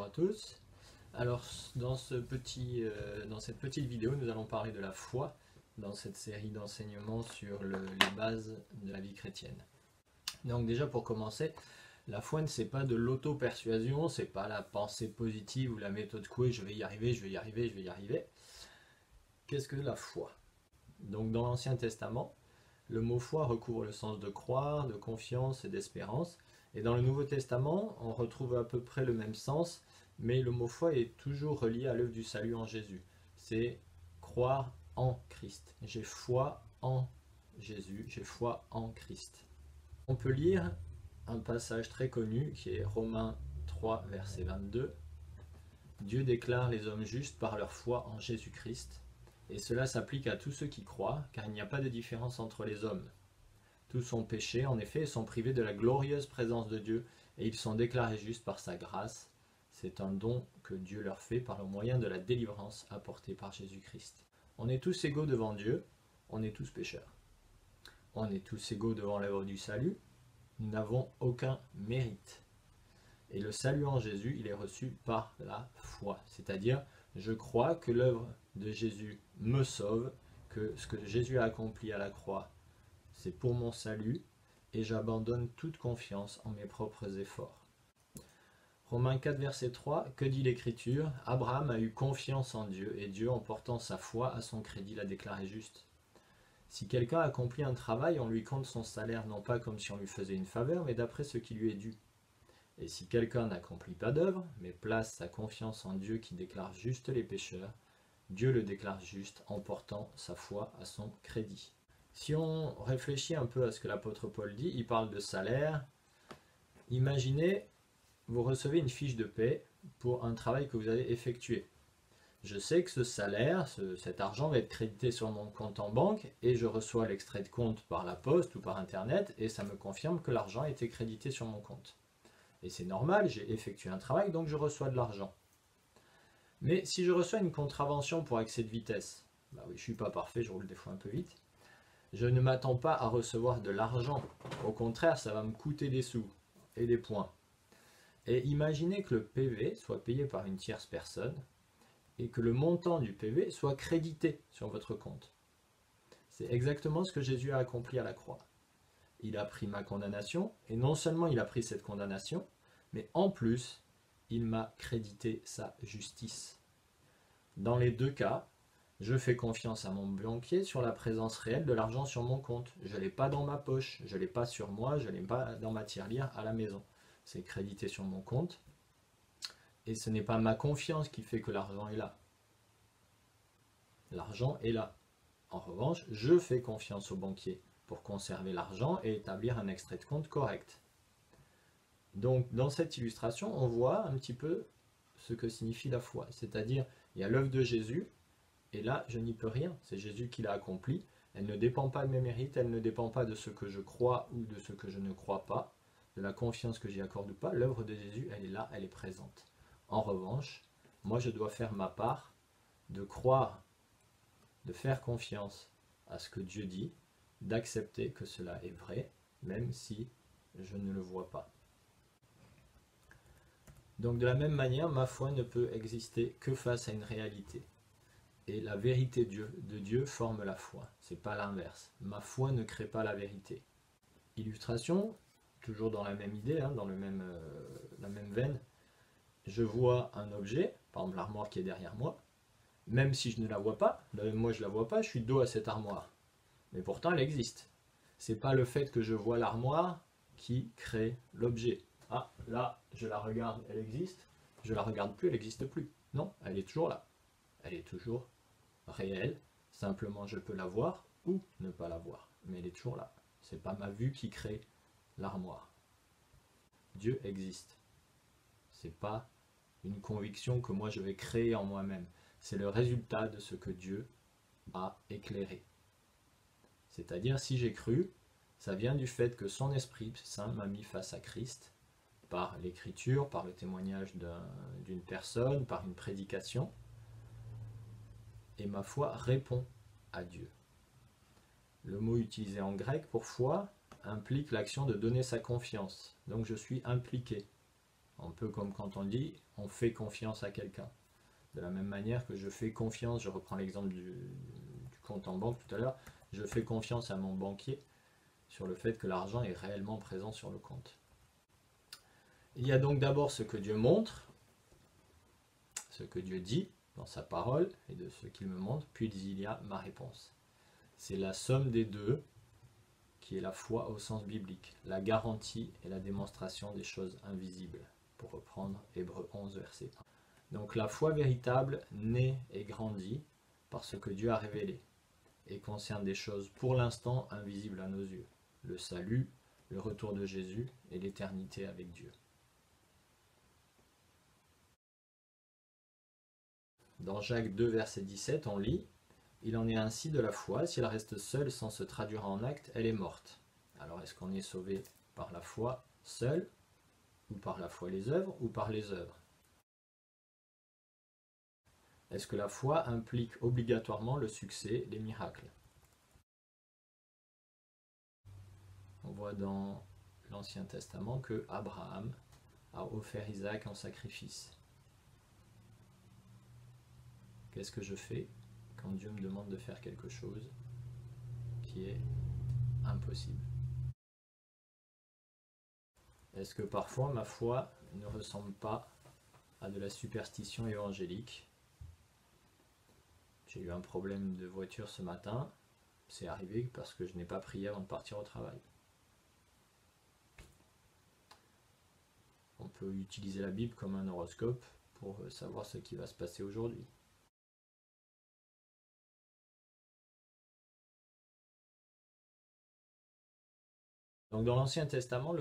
Bonjour à tous. Alors dans cette petite vidéo, nous allons parler de la foi dans cette série d'enseignements sur les bases de la vie chrétienne. Donc déjà pour commencer, la foi ne c'est pas de l'auto-persuasion, c'est pas la pensée positive ou la méthode Coué, je vais y arriver, je vais y arriver, je vais y arriver. Qu'est-ce que la foi? Donc dans l'Ancien Testament, le mot foi recouvre le sens de croire, de confiance et d'espérance. Et dans le Nouveau Testament, on retrouve à peu près le même sens, mais le mot foi est toujours relié à l'œuvre du salut en Jésus. C'est croire en Christ. J'ai foi en Jésus, j'ai foi en Christ. On peut lire un passage très connu qui est Romains 3, verset 22. Dieu déclare les hommes justes par leur foi en Jésus-Christ. Et cela s'applique à tous ceux qui croient, car il n'y a pas de différence entre les hommes. Tous sont péchés, en effet, et sont privés de la glorieuse présence de Dieu, et ils sont déclarés justes par sa grâce. C'est un don que Dieu leur fait par le moyen de la délivrance apportée par Jésus-Christ. On est tous égaux devant Dieu, on est tous pécheurs. On est tous égaux devant l'œuvre du salut, nous n'avons aucun mérite. Et le salut en Jésus, il est reçu par la foi, c'est-à-dire je crois que l'œuvre de Jésus me sauve, que ce que Jésus a accompli à la croix, c'est pour mon salut, et j'abandonne toute confiance en mes propres efforts. Romains 4, verset 3, que dit l'Écriture? Abraham a eu confiance en Dieu, et Dieu, en portant sa foi à son crédit, l'a déclaré juste. Si quelqu'un accomplit un travail, on lui compte son salaire, non pas comme si on lui faisait une faveur, mais d'après ce qui lui est dû. Et si quelqu'un n'accomplit pas d'œuvre, mais place sa confiance en Dieu qui déclare juste les pécheurs, Dieu le déclare juste en portant sa foi à son crédit. Si on réfléchit un peu à ce que l'apôtre Paul dit, il parle de salaire. Imaginez, vous recevez une fiche de paie pour un travail que vous avez effectué. Je sais que ce salaire, cet argent va être crédité sur mon compte en banque et je reçois l'extrait de compte par la poste ou par internet et ça me confirme que l'argent a été crédité sur mon compte. Et c'est normal, j'ai effectué un travail donc je reçois de l'argent. Mais si je reçois une contravention pour excès de vitesse, bah oui, je ne suis pas parfait, je roule des fois un peu vite. Je ne m'attends pas à recevoir de l'argent. Au contraire, ça va me coûter des sous et des points. Et imaginez que le PV soit payé par une tierce personne et que le montant du PV soit crédité sur votre compte. C'est exactement ce que Jésus a accompli à la croix. Il a pris ma condamnation et non seulement il a pris cette condamnation, mais en plus, il m'a crédité sa justice. Dans les deux cas, je fais confiance à mon banquier sur la présence réelle de l'argent sur mon compte. Je ne l'ai pas dans ma poche, je ne l'ai pas sur moi, je ne l'ai pas dans ma tirelire à la maison. C'est crédité sur mon compte. Et ce n'est pas ma confiance qui fait que l'argent est là. L'argent est là. En revanche, je fais confiance au banquier pour conserver l'argent et établir un extrait de compte correct. Donc dans cette illustration, on voit un petit peu ce que signifie la foi. C'est-à-dire, il y a l'œuvre de Jésus, et là, je n'y peux rien, c'est Jésus qui l'a accompli. Elle ne dépend pas de mes mérites, elle ne dépend pas de ce que je crois ou de ce que je ne crois pas, de la confiance que j'y accorde ou pas. L'œuvre de Jésus, elle est là, elle est présente. En revanche, moi je dois faire ma part de croire, de faire confiance à ce que Dieu dit, d'accepter que cela est vrai, même si je ne le vois pas. Donc de la même manière, ma foi ne peut exister que face à une réalité. Et la vérité de Dieu forme la foi, c'est pas l'inverse. Ma foi ne crée pas la vérité. Illustration, toujours dans la même idée, dans la même veine, je vois un objet, par exemple l'armoire qui est derrière moi, même si je ne la vois pas, moi je la vois pas, je suis dos à cette armoire. Mais pourtant elle existe. C'est pas le fait que je vois l'armoire qui crée l'objet. Ah, là, je la regarde, elle existe, je la regarde plus, elle n'existe plus. Non, elle est toujours là. Elle est toujours réelle, simplement je peux la voir ou ne pas la voir, mais elle est toujours là. C'est pas ma vue qui crée l'armoire. Dieu existe. C'est pas une conviction que moi je vais créer en moi-même. C'est le résultat de ce que Dieu a éclairé. C'est-à-dire si j'ai cru, ça vient du fait que son Esprit Saint m'a mis face à Christ par l'écriture, par le témoignage d'une personne, par une prédication. Et ma foi répond à Dieu. Le mot utilisé en grec pour foi implique l'action de donner sa confiance. Donc je suis impliqué Un peu comme quand on dit on fait confiance à quelqu'un. De la même manière que je fais confiance, je reprends l'exemple du compte en banque tout à l'heure, je fais confiance à mon banquier sur le fait que l'argent est réellement présent sur le compte. Il y a donc d'abord ce que Dieu montre, ce que Dieu dit dans sa parole et de ce qu'il me montre, puis il y a ma réponse. C'est la somme des deux qui est la foi au sens biblique, la garantie et la démonstration des choses invisibles, pour reprendre Hébreux 11, verset 1. Donc la foi véritable naît et grandit par ce que Dieu a révélé et concerne des choses pour l'instant invisibles à nos yeux, le salut, le retour de Jésus et l'éternité avec Dieu. Dans Jacques 2, verset 17, on lit « Il en est ainsi de la foi, si elle reste seule sans se traduire en acte, elle est morte. » Alors est-ce qu'on est sauvé par la foi seule, ou par la foi les œuvres, ou par les œuvres? Est-ce que la foi implique obligatoirement le succès, les miracles? On voit dans l'Ancien Testament que Abraham a offert Isaac en sacrifice. Qu'est-ce que je fais quand Dieu me demande de faire quelque chose qui est impossible? Est-ce que parfois ma foi ne ressemble pas à de la superstition évangélique? J'ai eu un problème de voiture ce matin, c'est arrivé parce que je n'ai pas prié avant de partir au travail. On peut utiliser la Bible comme un horoscope pour savoir ce qui va se passer aujourd'hui. Donc dans l'Ancien Testament,